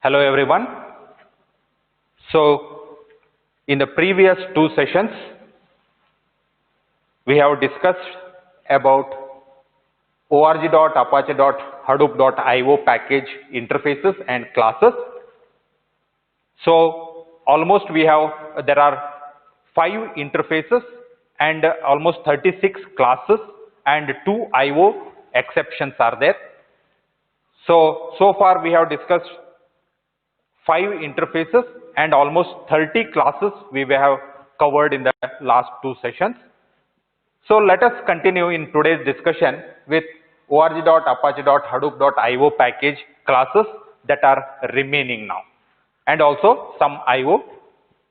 Hello everyone. So in the previous two sessions we have discussed about org.apache.hadoop.io package interfaces and classes. So almost there are 5 interfaces and almost 36 classes and 2 IO exceptions are there. So far we have discussed 5 interfaces and almost 30 classes we have covered in the last 2 sessions. So let us continue in today's discussion with org.apache.hadoop.io package classes that are remaining now, and also some IO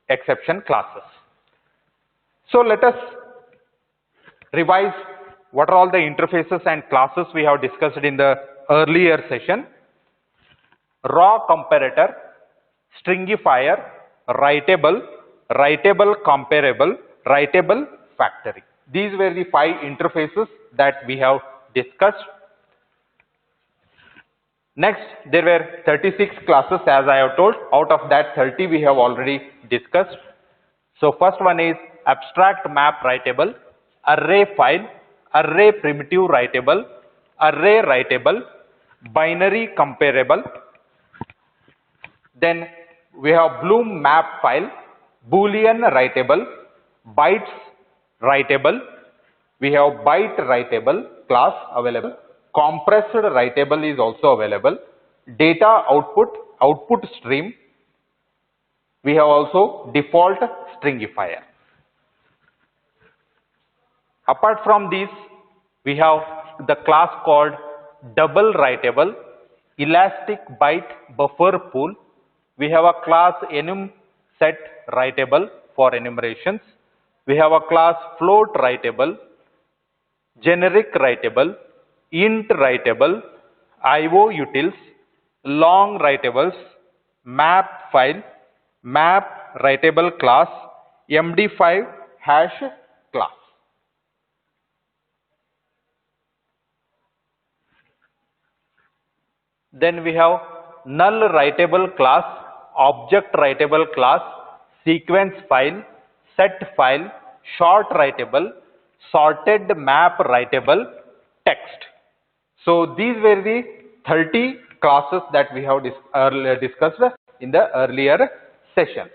exception classes. So let us revise what are all the interfaces and classes we have discussed in the earlier session. Raw comparator, stringifier, writable, writable comparable, writable factory. These were the 5 interfaces that we have discussed. Next, there were 36 classes as I have told. Out of that 30 we have already discussed. So first one is abstract map writable, array file, array primitive writable, array writable, binary comparable. Then we have Bloom map file, Boolean writable, bytes writable. We have byte writable class available. Compressed writable is also available. Data output stream. We have also default stringifier. Apart from these, we have the class called double writable, elastic byte buffer pool. We have a class enum set writable for enumerations. We have a class float writable, generic writable, int writable, IO utils, long writables, map file, map writable class, MD5 hash class. Then we have null writable class, object writable class, sequence file, set file, short writable, sorted map writable, text. So these were the 30 classes that we have discussed in the earlier sessions.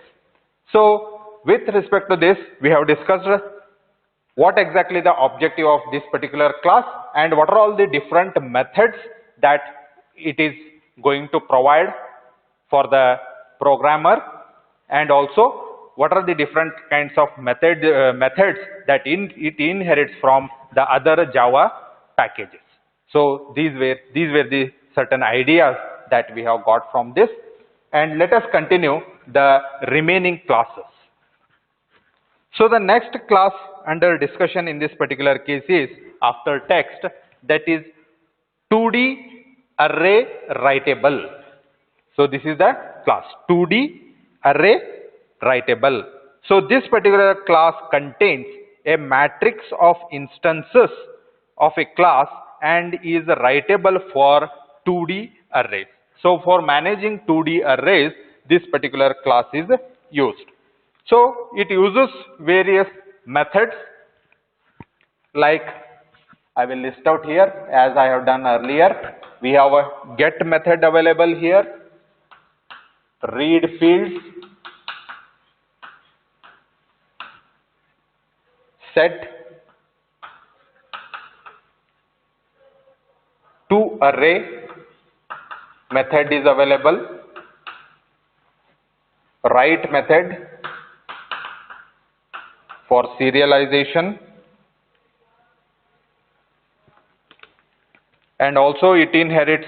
So with respect to this, we have discussed what exactly the objective of this particular class and what are all the different methods that it is going to provide for the programmer, and also what are the different kinds of methods that it inherits from the other Java packages. So these were the certain ideas that we have got from this, and let us continue the remaining classes. So the next class under discussion in this particular case is after text, that is 2D array writable. So this is the class 2D array writable. So this particular class contains a matrix of instances of a class and is writable for 2D arrays. So for managing 2D arrays, this particular class is used. So it uses various methods, like I will list out here as I have done earlier. We have a get method available here, read fields, set to array method is available, write method for serialization, and also it inherits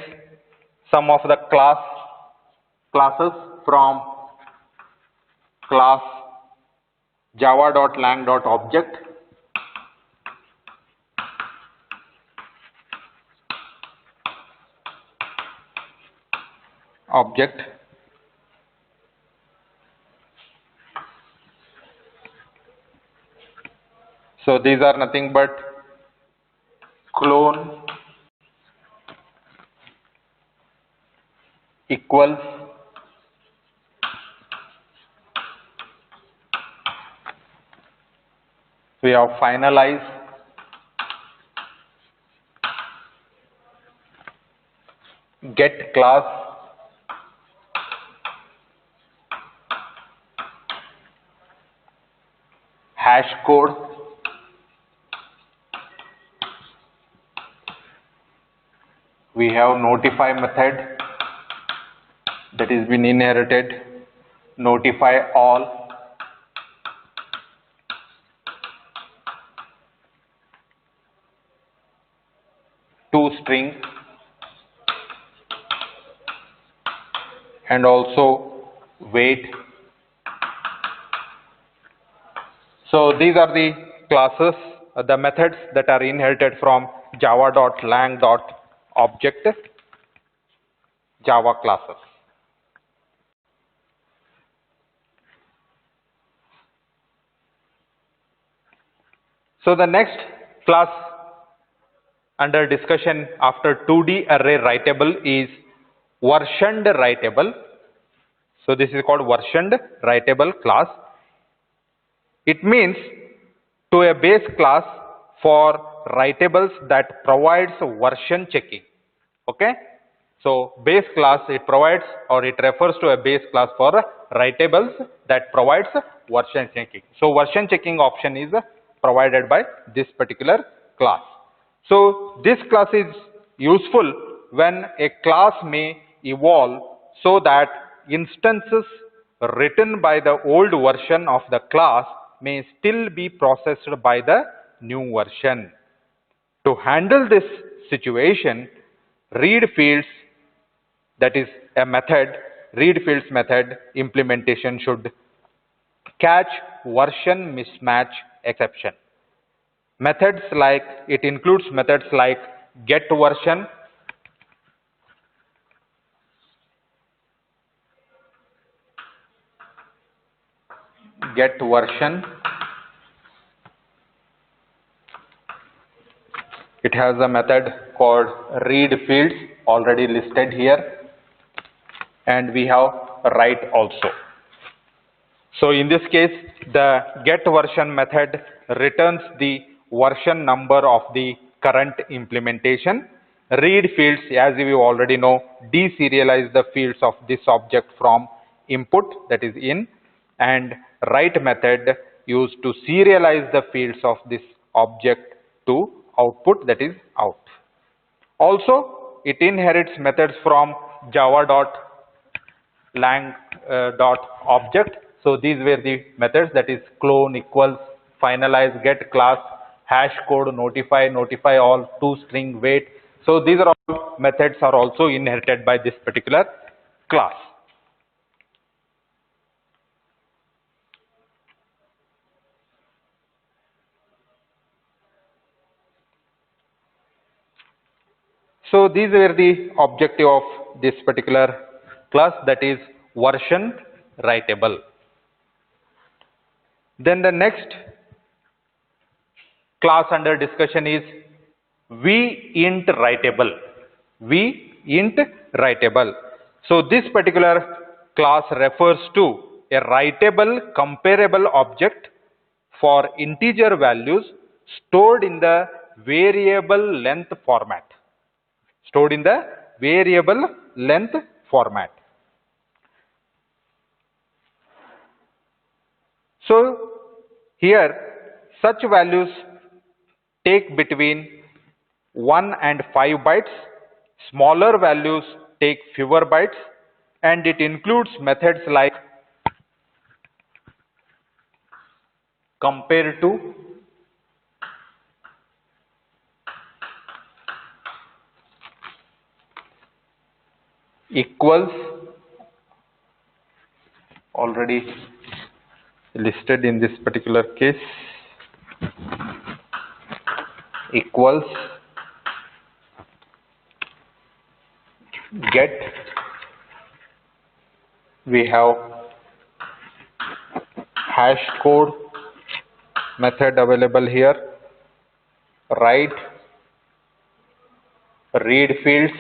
some of the classes from class java.lang.object, object. So these are nothing but clone equals We have finalize, get class, hash code, we have notify method that is been inherited, notify all, toString, and also wait. So these are the classes, the methods that are inherited from java.lang.object Java classes. So the next class under discussion after 2D array writable is versioned writable. So this is called versioned writable class. It means to a base class for writables that provides version checking. Okay. So base class, it provides or it refers to a base class for writables that provides version checking. So version checking option is provided by this particular class. So this class is useful when a class may evolve so that instances written by the old version of the class may still be processed by the new version. To handle this situation, read fields, that is a method, read fields method implementation should catch version mismatch exception. Methods like, it includes methods like get version, it has a method called read fields already listed here, and we have write also. So in this case, the get version method returns the version number of the current implementation. Read fields, as we already know, deserialize the fields of this object from input, that is in, and write method used to serialize the fields of this object to output, that is out. Also, it inherits methods from java.lang.object. So these were the methods, that is clone, equals, finalize, get class, hash code, notify, notify all, toString, wait. So these are all methods are also inherited by this particular class. So these were the objective of this particular class, that is version writable. Then the next class under discussion is vint writable. Vint writable. So this particular class refers to a writable comparable object for integer values stored in the variable length format. Stored in the variable length format. So here such values take between 1 and 5 bytes, smaller values take fewer bytes, and it includes methods like compare to, equals, already listed in this particular case, equals, get, we have hash code method available here, write, read fields,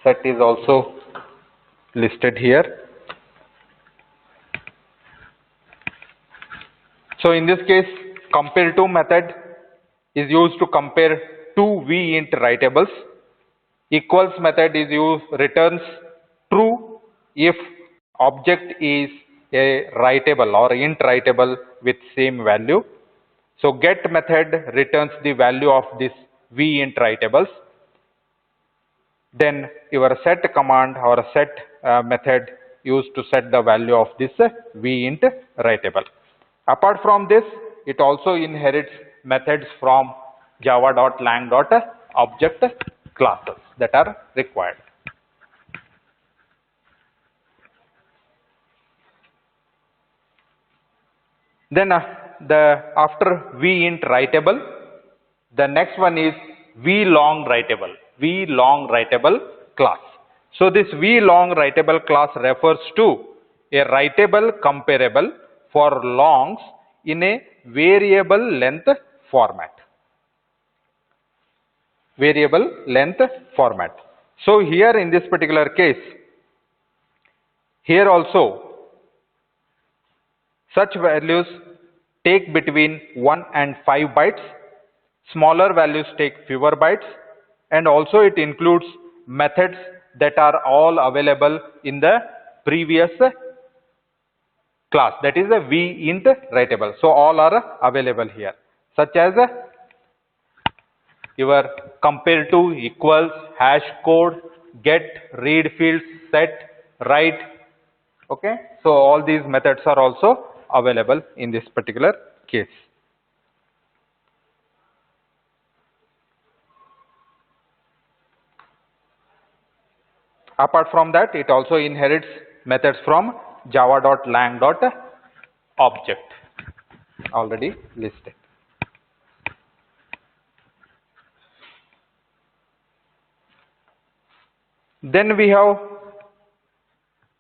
set is also listed here, So in this case, compare to method is used to compare two vint writables. Equals method is used returns true if object is a writable or int writable with same value. So get method returns the value of this vint writables. Then your set command or set method used to set the value of this vint writable. Apart from this, it also inherits methods from java.lang.object classes that are required. Then after vint writable, the next one is vlong writable class. So this vlong writable class refers to a writable comparable for longs in a variable length format. Variable length format. So here in this particular case, here also such values take between 1 and 5 bytes. Smaller values take fewer bytes, and also it includes methods that are all available in the previous class, that is a vint writable. So all are available here, such as your compare to, equals, hash code, get, read fields, set, write. Okay, so all these methods are also available in this particular case. Apart from that, it also inherits methods from java.lang.object already listed. Then we have,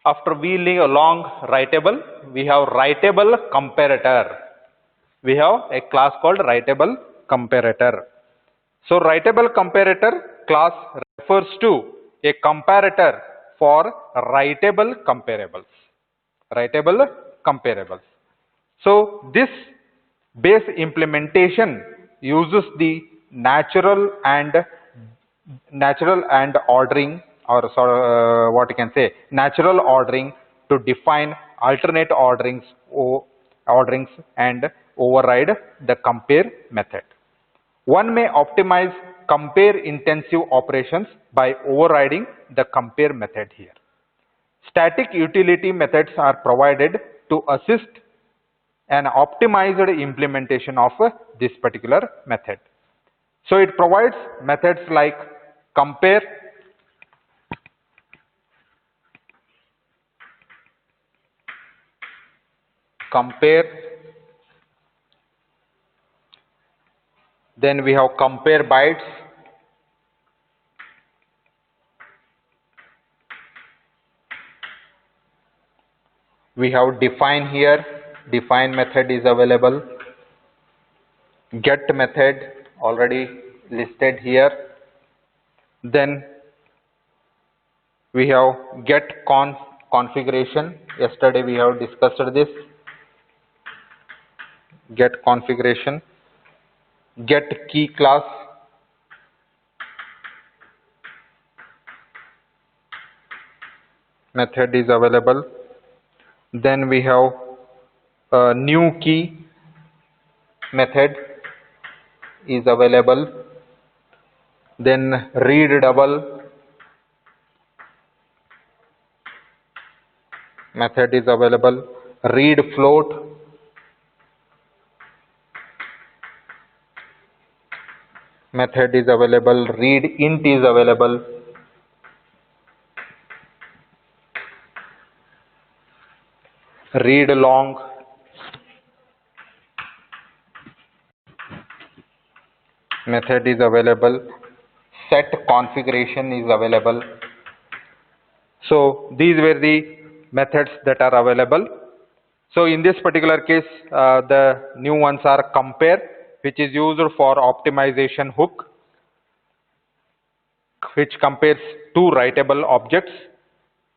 after vlong writable, we have writable comparator. We have a class called writable comparator. So writable comparator class refers to a comparator for writable comparables. Writable comparables. So this base implementation uses the natural and ordering, or what you can say, natural ordering to define alternate orderings and override the compare method. One may optimize compare intensive operations by overriding the compare method here. Static utility methods are provided to assist an optimized implementation of this particular method. So it provides methods like compare, then we have compare bytes, we have define here, define method is available, get method already listed here, then we have get configuration, yesterday we have discussed this, get configuration, get key class, method is available, then we have a new key method is available, then read double method is available, read float method is available, read int is available, read long method is available, set configuration is available. So these were the methods that are available. So in this particular case, the new ones are compare, which is used for optimization hook, which compares two writable objects.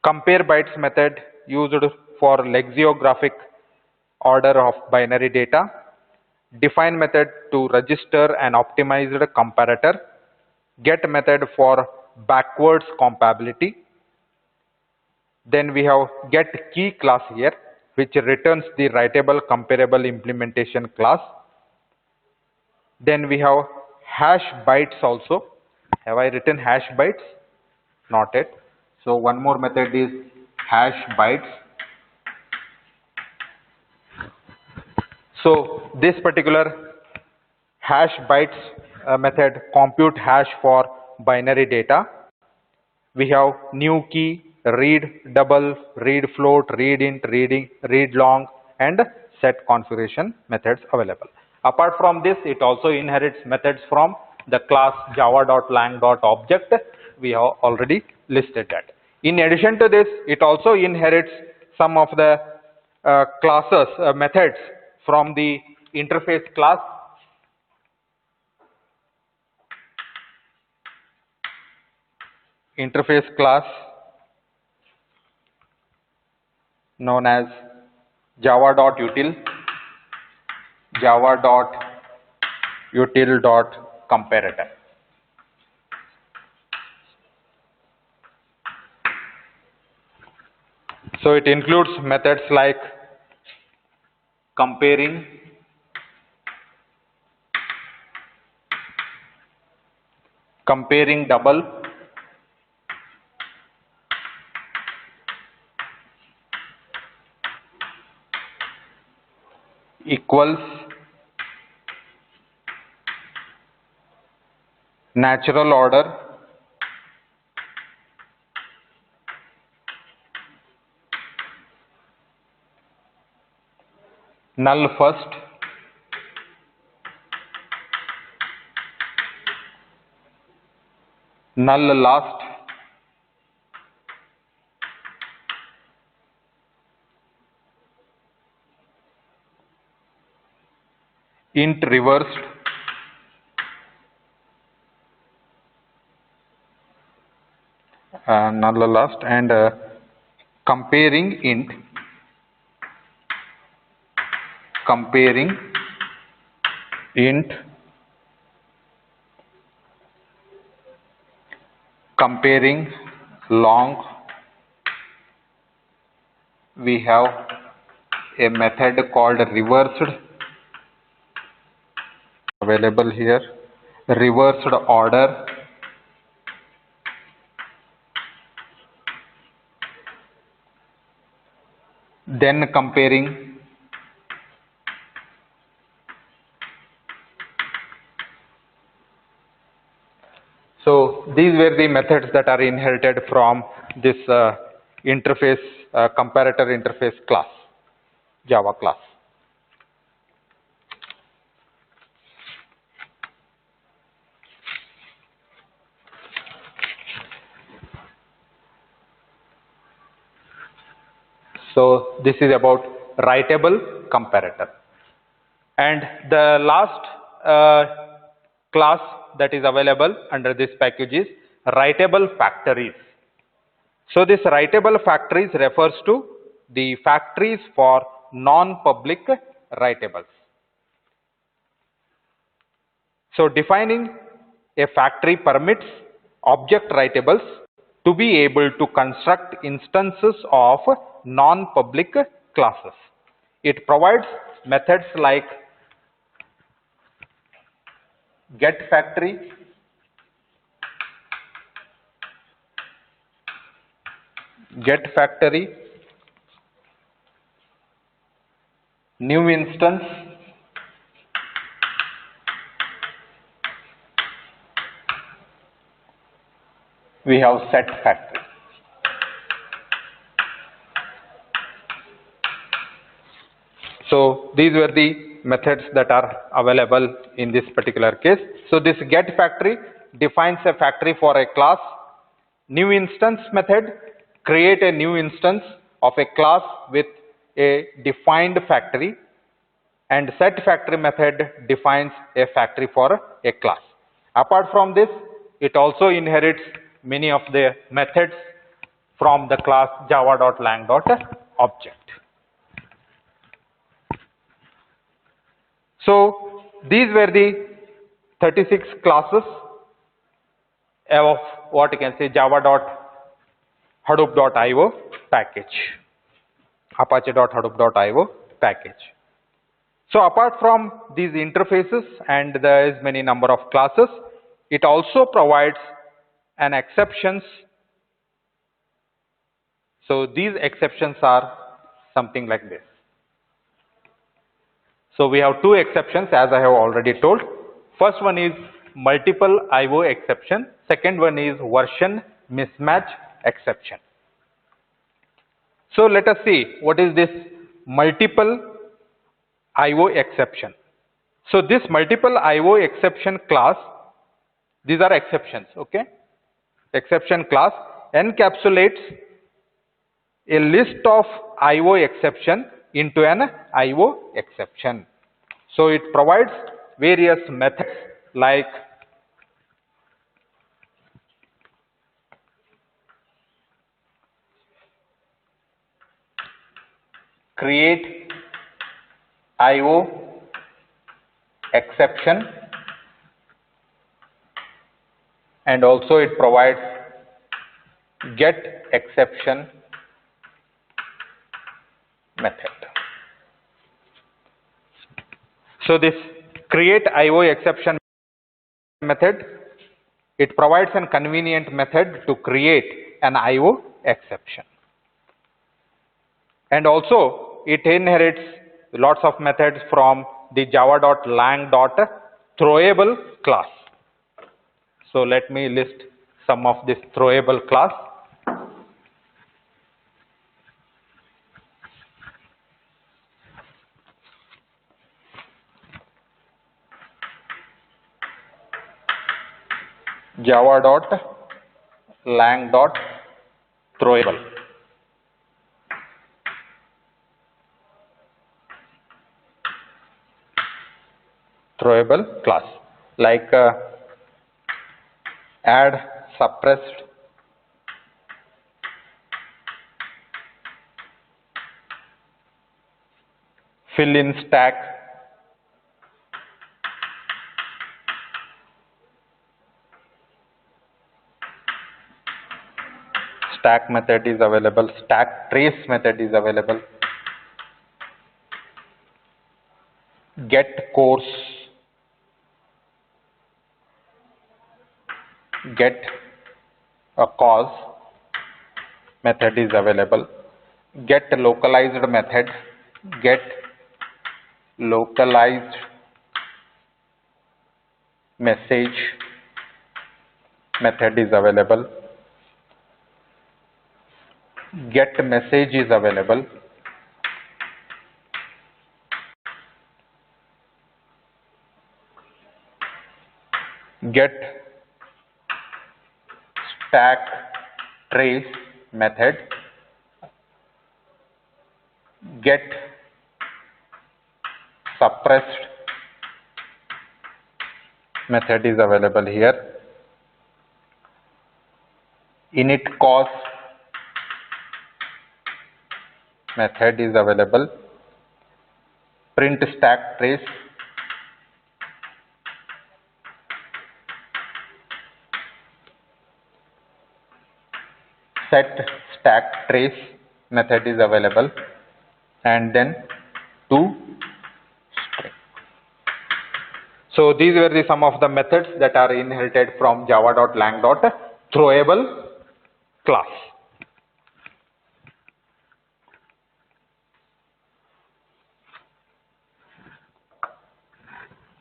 Compare bytes method used for lexicographic order of binary data, define method to register an optimized comparator, get method for backwards compatibility. Then we have get key class here, which returns the writable comparable implementation class. Then we have hash bytes also. Have I written hash bytes? Not yet. So one more method is hash bytes. So this particular hash bytes method compute hash for binary data. We have new key, read double, read float, read int, read long, and set configuration methods available. Apart from this, it also inherits methods from the class java.lang.object. We have already listed that. In addition to this, it also inherits some of the classes, methods from the interface class. Interface class known as java.util, java.util.comparator. So it includes methods like comparing, double, equals, natural order, null first, null last, int reversed, null last, and comparing int, comparing long. We have a method called reversed available here, reversed order, then comparing, so these were the methods that are inherited from this interface comparator interface class, Java class. So this is about writable comparator. And the last class that is available under this package is writable factories. So this writable factories refers to the factories for non-public writables. So defining a factory permits object writables to be able to construct instances of non-public classes. It provides methods like get factory, new instance, we have set factory. So these were the methods that are available in this particular case. So this get factory defines a factory for a class. New instance method create a new instance of a class with a defined factory, and set factory method defines a factory for a class. Apart from this, it also inherits many of the methods from the class java.lang.object. So these were the 36 classes of what you can say java.hadoop.io package, apache.hadoop.io package. So apart from these interfaces and there is many number of classes, it also provides an exceptions. So these exceptions are something like this. So we have two exceptions as I have already told. First one is multiple IO exception. Second one is version mismatch exception. So let us see what is this multiple IO exception. So this multiple IO exception class, these are exceptions, okay? Exception class encapsulates a list of IO exception into an IO exception. So it provides various methods like create IO exception, and also it provides get exception method. So this create IO exception method, it provides a convenient method to create an IO exception. And also it inherits lots of methods from the java.lang.throwable class. So let me list some of this throwable class. Java.lang.throwable. Throwable class like add suppressed, fill in stack, stack method is available, stack trace method is available, get course, get a cause method is available, get localized method, get localized message method is available, get message is available, get stack trace method, get suppressed method is available here, init cause method is available, print stack trace, set stack trace method is available, and then to string. So these were the some of the methods that are inherited from java.lang.throwable class.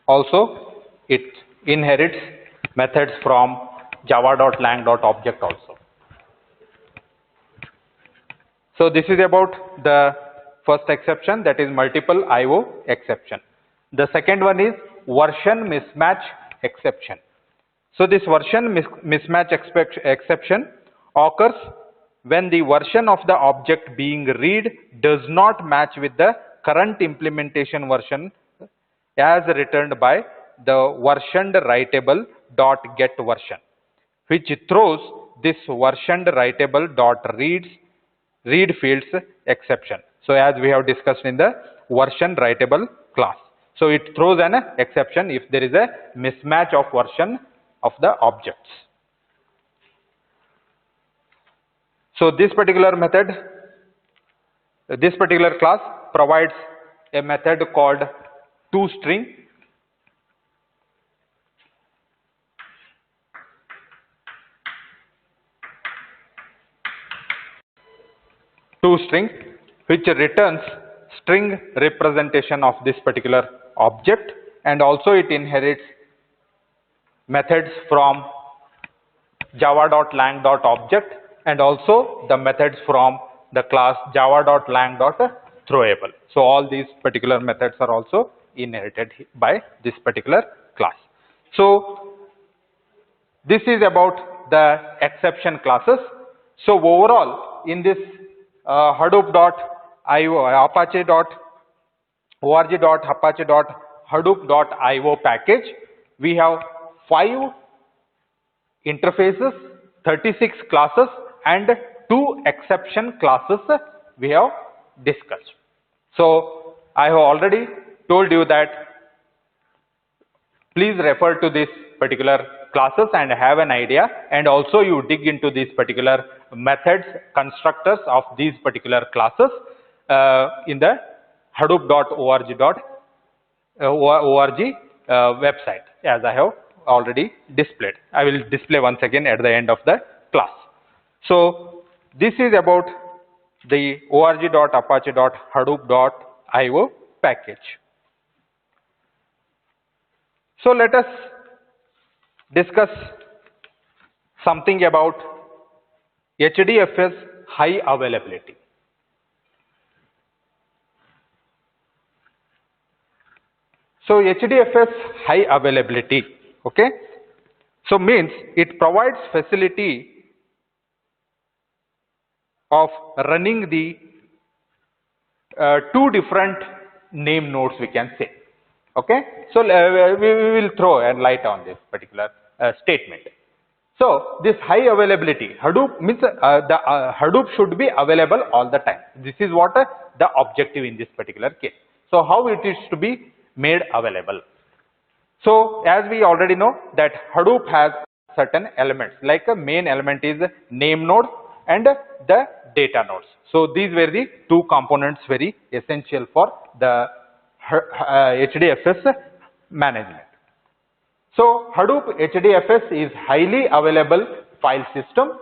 Also it inherits methods from java.lang.object also. So this is about the first exception, that is multiple IO exception. The second one is version mismatch exception. So this version mismatch exception occurs when the version of the object being read does not match with the current implementation version as returned by the versioned writable dot get version, which throws this versioned writable dot read fields exception. So as we have discussed in the version writable class. So it throws an exception if there is a mismatch of version of the objects. So this particular method, this particular class provides a method called toString. ToString, which returns string representation of this particular object, and also it inherits methods from java.lang.object and also the methods from the class java.lang.throwable. So all these particular methods are also inherited by this particular class. So this is about the exception classes. So overall in this Hadoop.io, apache.org.apache.hadoop.io package, we have 5 interfaces, 36 classes and 2 exception classes we have discussed. So I have already told you that please refer to this particular classes and have an idea, and also you dig into these particular methods, constructors of these particular classes in the hadoop.org website, as I have already displayed. I will display once again at the end of the class. So this is about the org.apache.hadoop.io package. So let us discuss something about HDFS high availability. So HDFS high availability, okay, so means it provides facility of running the 2 different name nodes, we can say. Okay, so we will throw a light on this particular statement. So this high availability, Hadoop means the Hadoop should be available all the time. This is what the objective in this particular case. So how it is to be made available? So as we already know that Hadoop has certain elements, like a main element is name node and the data nodes. So these were the 2 components very essential for the HDFS management. So Hadoop HDFS is highly available file system.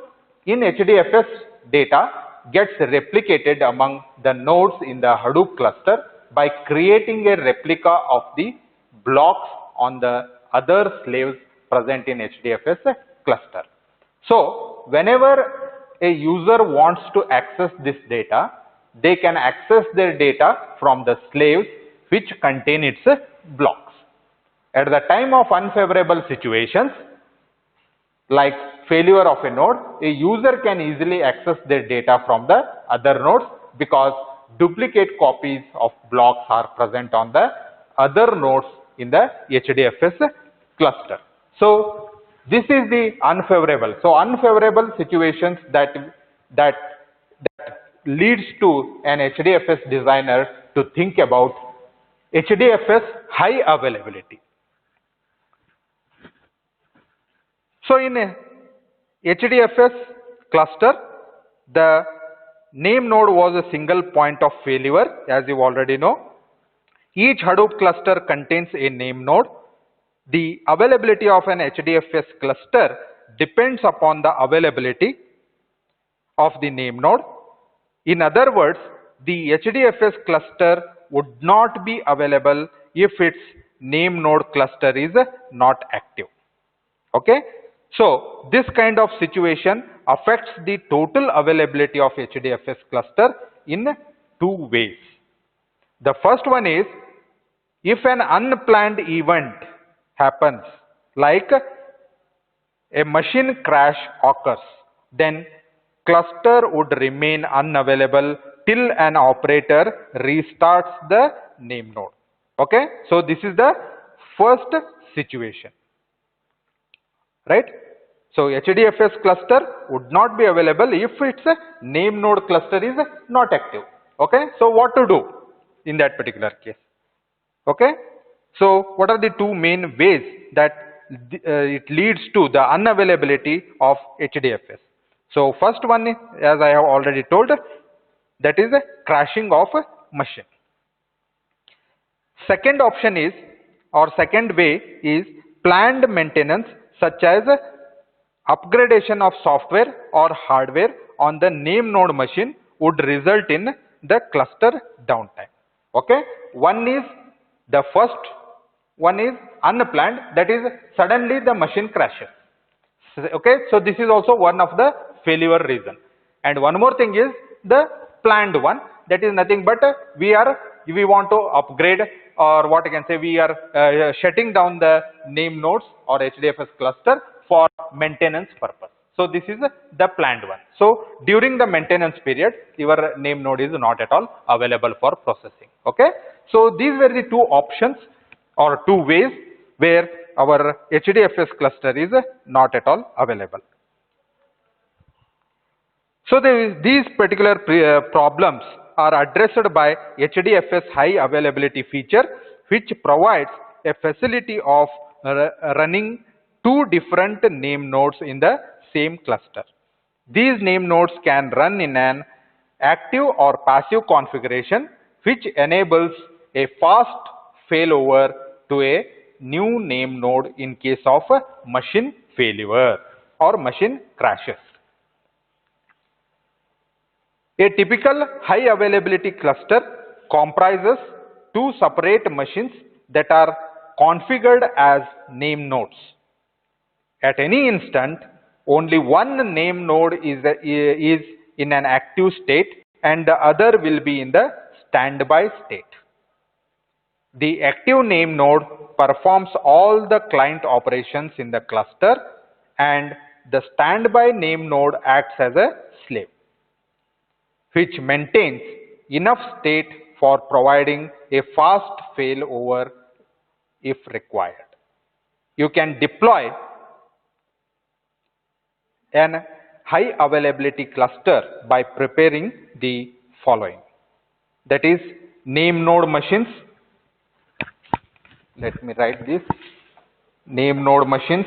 In HDFS, data gets replicated among the nodes in the Hadoop cluster by creating a replica of the blocks on the other slaves present in HDFS cluster. So whenever a user wants to access this data, they can access their data from the slaves which contain its blocks. At the time of unfavorable situations like failure of a node, a user can easily access their data from the other nodes because duplicate copies of blocks are present on the other nodes in the HDFS cluster. So this is the unfavorable. So unfavorable situations that leads to an HDFS designer to think about HDFS high availability. So in a HDFS cluster, the name node was a single point of failure, as you already know. Each Hadoop cluster contains a name node. The availability of an HDFS cluster depends upon the availability of the name node. In other words, the HDFS cluster would not be available if its name node cluster is not active. Okay, so this kind of situation affects the total availability of HDFS cluster in 2 ways. The first one is, if an unplanned event happens, like a machine crash occurs, then cluster would remain unavailable till an operator restarts the name node. Okay, so this is the first situation, right? So HDFS cluster would not be available if its name node cluster is not active. Okay, so what to do in that particular case? Okay, So what are the two main ways that it leads to the unavailability of HDFS? So first one, as I have already told, that is a crashing of a machine. Second option is, or second way is planned maintenance, such as upgradation of software or hardware on the name node machine would result in the cluster downtime. Okay, one is the first one is unplanned, that is suddenly the machine crashes. Okay, so this is also one of the failure reason. And one more thing is the planned one, that is nothing but we want to upgrade, or what I can say, we are shutting down the name nodes or HDFS cluster for maintenance purpose. So this is the planned one. So during the maintenance period, your name node is not at all available for processing. Okay, so these were the two options or two ways where our HDFS cluster is not at all available. So these particular problems are addressed by HDFS high availability feature, which provides a facility of running two different name nodes in the same cluster. These name nodes can run in an active or passive configuration, which enables a fast failover to a new name node in case of a machine failure or machine crashes. A typical high availability cluster comprises two separate machines that are configured as name nodes. At any instant, only one name node is in an active state and the other will be in the standby state. The active name node performs all the client operations in the cluster and the standby name node acts as a slave, which maintains enough state for providing a fast failover if required. You can deploy an high availability cluster by preparing the following. That is name node machines. Let me write this. Name node machines.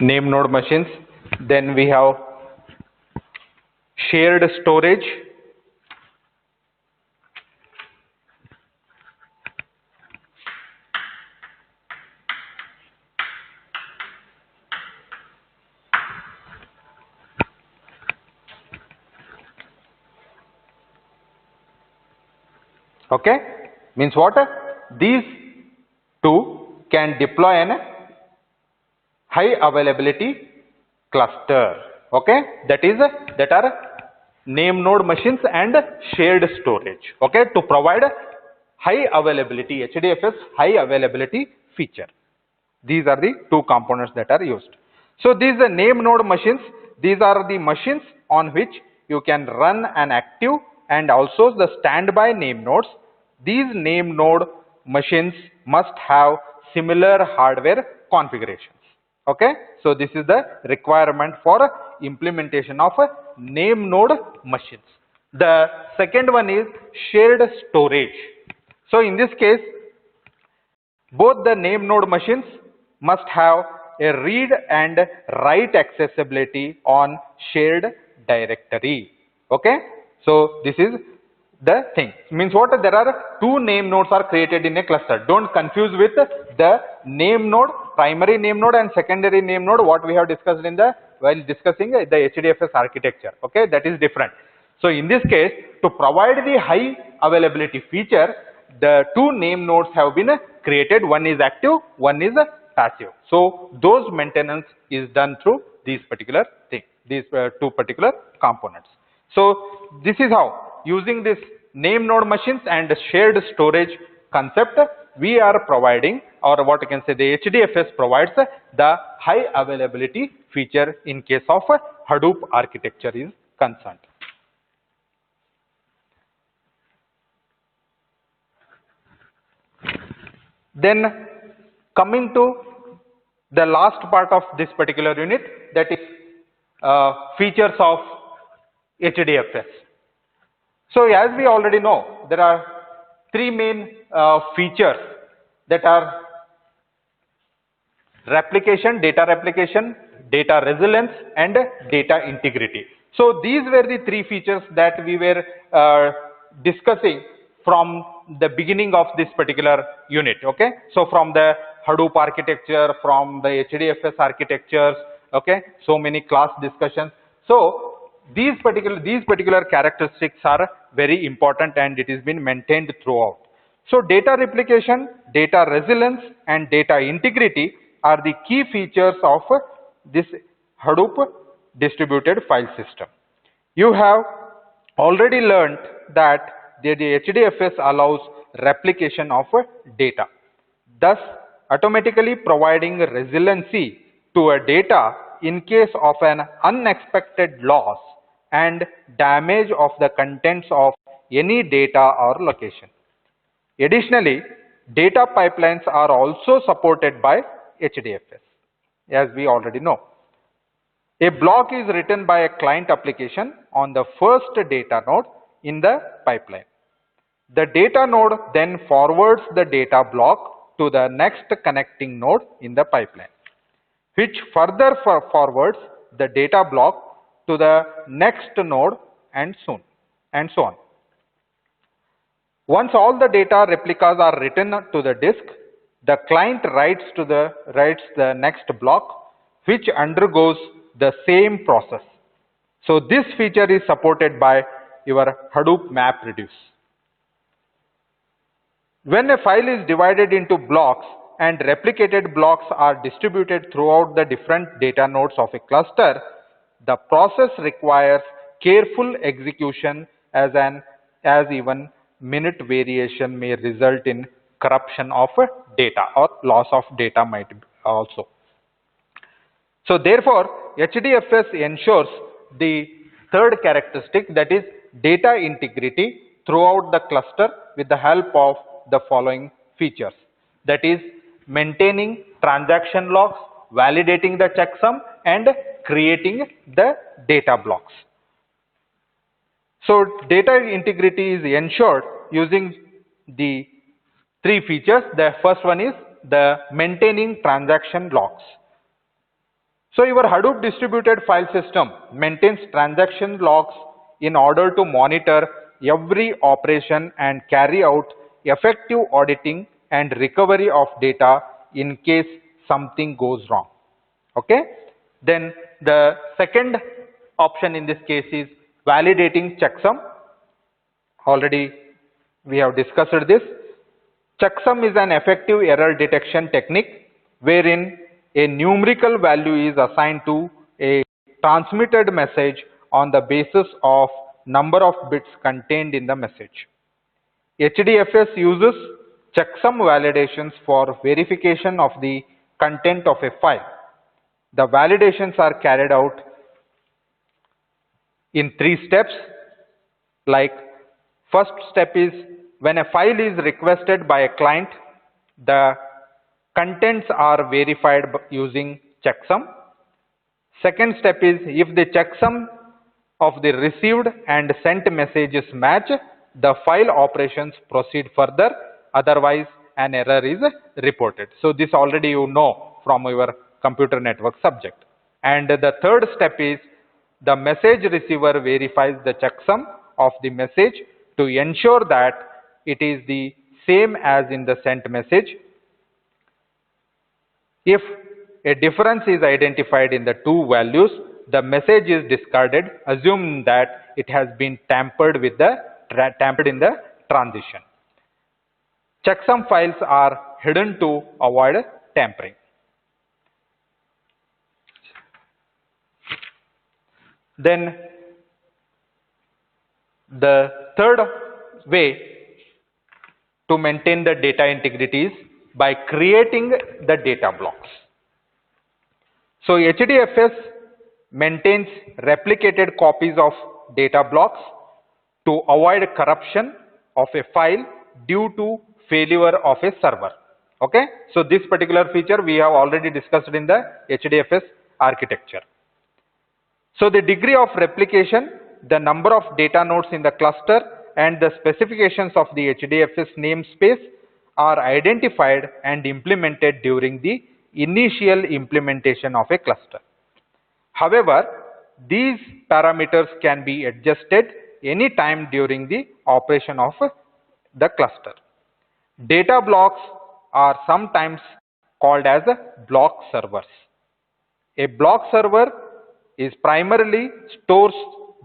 Name node machines. Then we have shared storage. Okay, means what? These two can deploy an high availability cluster. Okay, that are name node machines and shared storage. Okay, to provide high availability, HDFS high availability feature. These are the two components that are used. So these are name node machines. These are the machines on which you can run an active and also the standby name nodes. These name node machines must have similar hardware configurations. Okay, so this is the requirement for implementation of name node machines. The second one is shared storage. So in this case, both the name node machines must have a read and write accessibility on shared directory. Okay, so this is the thing. Means what? There are two name nodes are created in a cluster. Don't confuse with the name node, primary name node and secondary name node, what we have discussed in the while discussing the HDFS architecture. Okay, that is different. So in this case, to provide the high availability feature, the two name nodes have been created. One is active, one is passive. So those maintenance is done through these particular thing, these two particular components. So this is how, using this name node machines and shared storage concept, we are providing, or what I can say, the HDFS provides the high availability feature in case of Hadoop architecture is concerned. Then coming to the last part of this particular unit, that is features of HDFS. So as we already know, there are three main features that are replication, data resilience, and data integrity. So these were the three features that we were discussing from the beginning of this particular unit. Okay, so from the Hadoop architecture, from the HDFS architectures, okay, so many class discussions. So these particular characteristics are very important, and it has been maintained throughout. So data replication, data resilience, and data integrity are the key features of this Hadoop distributed file system. You have already learned that the HDFS allows replication of data, thus automatically providing resiliency to a data in case of an unexpected loss and damage of the contents of any data or location. Additionally, data pipelines are also supported by HDFS, as we already know. A block is written by a client application on the first data node in the pipeline. The data node then forwards the data block to the next connecting node in the pipeline, which further forwards the data block to the next node and so on. Once all the data replicas are written to the disk, the client writes the next block, which undergoes the same process. So this feature is supported by your Hadoop MapReduce. When a file is divided into blocks and replicated blocks are distributed throughout the different data nodes of a cluster, the process requires careful execution as even minute variation may result in corruption of data or loss of data might also. So therefore, HDFS ensures the third characteristic, that is data integrity throughout the cluster with the help of the following features, that is maintaining transaction logs, validating the checksum, and creating the data blocks. So data integrity is ensured using the three features. The first one is the maintaining transaction logs. So your Hadoop distributed file system maintains transaction logs in order to monitor every operation and carry out effective auditing and recovery of data in case something goes wrong. Okay. Then the second option in this case is validating checksum. Already we have discussed this. Checksum is an effective error detection technique wherein a numerical value is assigned to a transmitted message on the basis of number of bits contained in the message. HDFS uses checksum validations for verification of the content of a file. The validations are carried out in 3 steps. Like, first step is when a file is requested by a client, the contents are verified using checksum. Second step is if the checksum of the received and sent messages match, the file operations proceed further, otherwise an error is reported. So this already you know from your computer network subject. And the third step is the message receiver verifies the checksum of the message to ensure that it is the same as in the sent message. If a difference is identified in the two values, the message is discarded, assuming that it has been tampered in the transition. Checksum files are hidden to avoid tampering. Then the third way to maintain the data integrity is by creating the data blocks. So HDFS maintains replicated copies of data blocks to avoid corruption of a file due to failure of a server. Okay, so this particular feature we have already discussed in the HDFS architecture. So the degree of replication, the number of data nodes in the cluster, and the specifications of the HDFS namespace are identified and implemented during the initial implementation of a cluster. However, these parameters can be adjusted any time during the operation of the cluster. Data blocks are sometimes called as block servers. A block server is primarily stores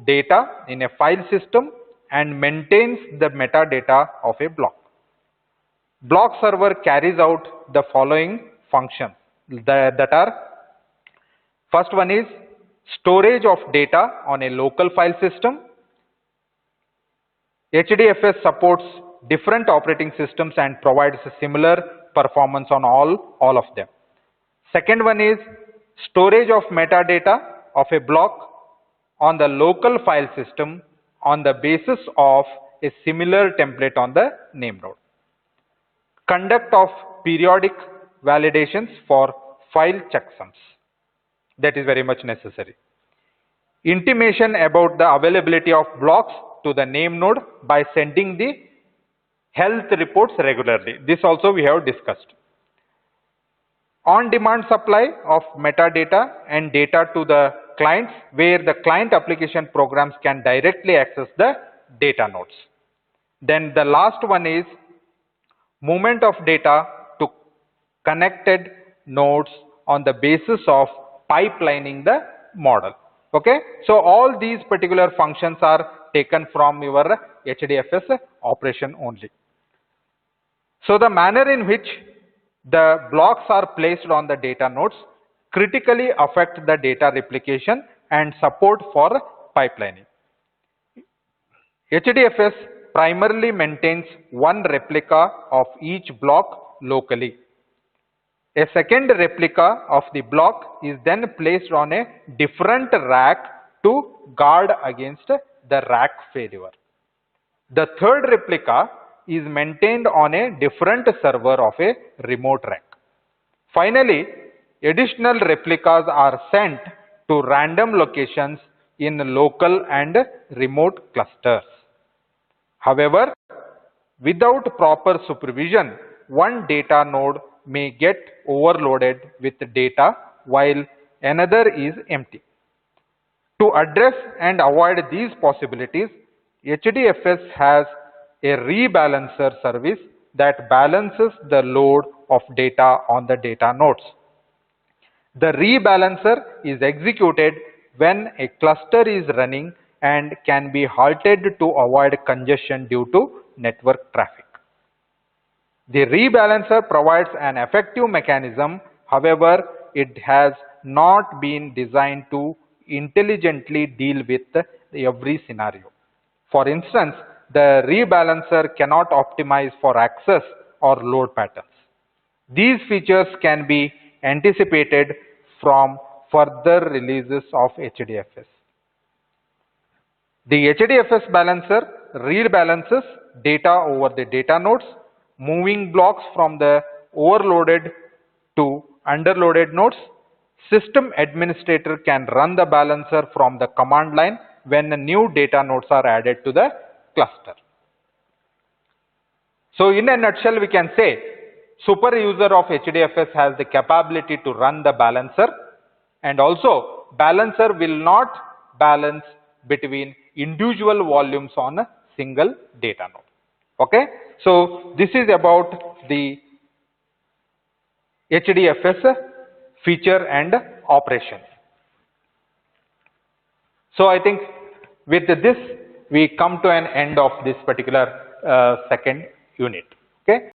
data in a file system and maintains the metadata of a block. Block server carries out the following functions that are: first one is storage of data on a local file system. HDFS supports different operating systems and provides a similar performance on all of them. Second one is storage of metadata of a block on the local file system on the basis of a similar template on the name node. Conduct of periodic validations for file checksums. That is very much necessary. Intimation about the availability of blocks to the name node by sending the health reports regularly. This also we have discussed. On-demand supply of metadata and data to the clients, where the client application programs can directly access the data nodes. Then the last one is movement of data to connected nodes on the basis of pipelining the model. Okay, so all these particular functions are taken from your HDFS operation only. So the manner in which the blocks are placed on the data nodes critically affect the data replication and support for pipelining. HDFS primarily maintains one replica of each block locally. A second replica of the block is then placed on a different rack to guard against the rack failure. The third replica is maintained on a different server of a remote rack. Finally, additional replicas are sent to random locations in local and remote clusters. However, without proper supervision, one data node may get overloaded with data while another is empty. To address and avoid these possibilities, HDFS has a rebalancer service that balances the load of data on the data nodes. The rebalancer is executed when a cluster is running and can be halted to avoid congestion due to network traffic. The rebalancer provides an effective mechanism, however, it has not been designed to intelligently deal with every scenario. For instance, the rebalancer cannot optimize for access or load patterns. These features can be anticipated from further releases of HDFS. The HDFS balancer rebalances data over the data nodes, moving blocks from the overloaded to underloaded nodes. System administrator can run the balancer from the command line when new data nodes are added to the cluster. So in a nutshell, we can say super user of HDFS has the capability to run the balancer, and also balancer will not balance between individual volumes on a single data node. Okay, so this is about the HDFS feature and operation. So I think with this we come to an end of this particular second unit. Okay.